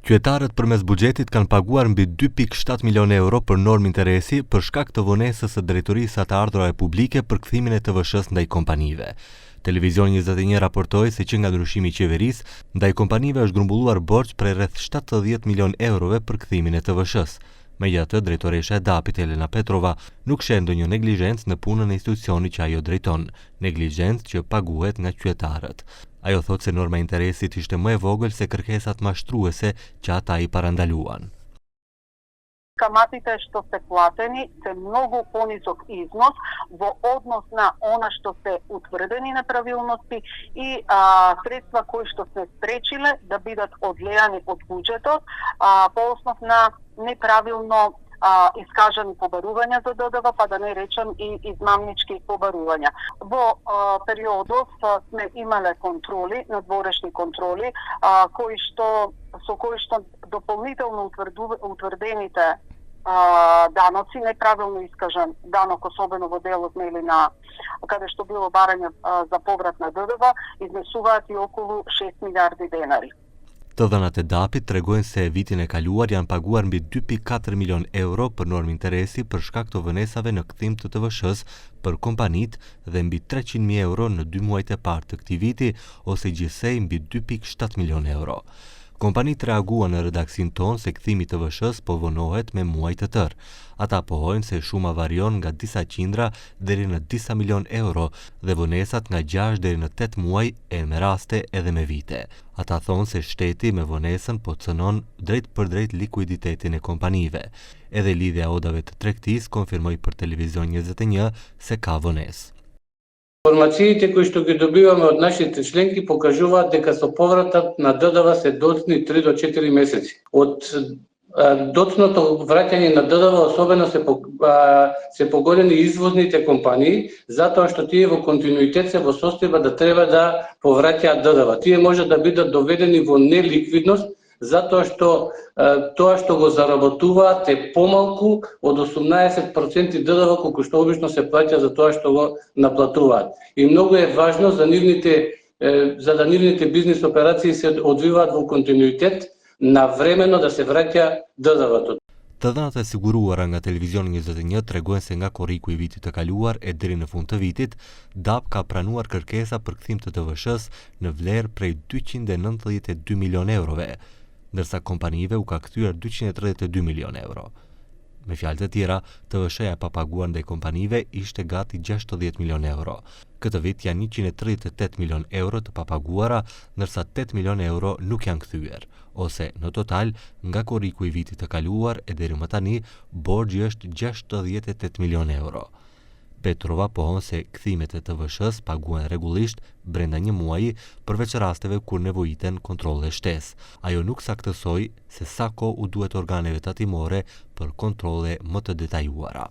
Qytetarët përmes buxhetit kanë paguar mbi 2.7 milion euro për normë interesi për shkak të vonesës së Drejtorisë së të Ardhurave Publike për kthimin e TVSH-s ndaj kompanive. Televizion 21 raportoi se që nga ndryshimi i qeverisë, ndaj kompanive është grumbulluar borxh prej rreth 70 milion eurove për kthimin e TVSH-s. Megjithatë, drejtoresha e DAP-it Elena Petrova nuk sheh ndonjë neglizhencë në punën e institucionit që ajo drejton, neglizhencë që paguhet nga qytetarët. Ajo thotë se norma e interesit ishte më e vogël se kërkesat mashtruese që ata i parandaluan. Каматите што се платени се многу понизок износ во однос на она што се утврдени неправилности и средства кои што се спречиле да бидат одлеани од буџетот по основ на неправилно искажани побарувања за ДДВ, па да не речем и измамнички побарувања. Во периодот сме имале контроли, надворешни контроли, со кои што дополнително утврдените даноци, неправилно искажан данок, особено во делот на каде што било барање за поврат на ДДВ, изнесуваат и околу 6 милиарди денари. Të dhënat e DAP-it tregojnë se vitin e kaluar janë paguar mbi 2.4 milion euro për normë interesi për shkak të vonesave në kthim të TVSH-s për kompanitë dhe mbi 300.000 euro në 2 muajt e parë të këtij viti, ose gjithsej mbi 2.7 milion euro. Kompanitë reaguan në redaksin tonë se kthimi i TVSH-s po vonohet me muaj të tërë. Ata pohojnë se shuma varion nga disa qindra deri në disa milion euro dhe vonesat nga 6 deri në 8 muaj e me raste edhe me vite. Ata thonë se shteti me vonesën po cënon drejt për drejt likuiditetin e kompanive. Edhe lidhja odave të tregtisë konfirmoi për Televizion 21 se ka vonesë. Информациите кои што ги добиваме од нашите членки покажуваат дека со повратот на ДДВ се доцни 3 до 4 месеци. Од доцното враќање на ДДВ особено се погодени извозните компании, затоа што тие во континуитет се во состојба да треба да повраќаат ДДВ. Тие може да бидат доведени во неликвидност, затоа што тоа што го заработуваат е помалку од 18% ДДВ колку што обично се плаќа за тоа што го наплатуваат. И многу е важно за да нивните бизнис операции се одвиваат во континуитет, навремено да се враќа ДДВ-то. Të dhënat e siguruara nga Televizion 21 tregojnë se nga korriku i vitit të kaluar e deri në fund të vitit, DAP ka pranuar kërkesa për kthim të TVSH-s në vlerë prej 292 milion eurove, ndërsa kompanive u ka kthyer 232 milion euro. Me fjalë të tjera, TVSH-ja pa paguar ndaj kompanive ishte gati 60 milion euro. Këtë vit janë 138 milion euro të papaguara, ndërsa 8 milion euro nuk janë kthyer, ose në total, nga korriku i vitit të kaluar e deri më tani, borxhi është 68 milion euro. Petrova pohon se kthimet e TVSH-s paguhen rregullisht brenda një muaji, përveç rasteve kur nevojiten kontrolle shtesë. Ajo nuk saktësoi se sa kohë u duhet organeve tatimore për kontrolle më të detajuara.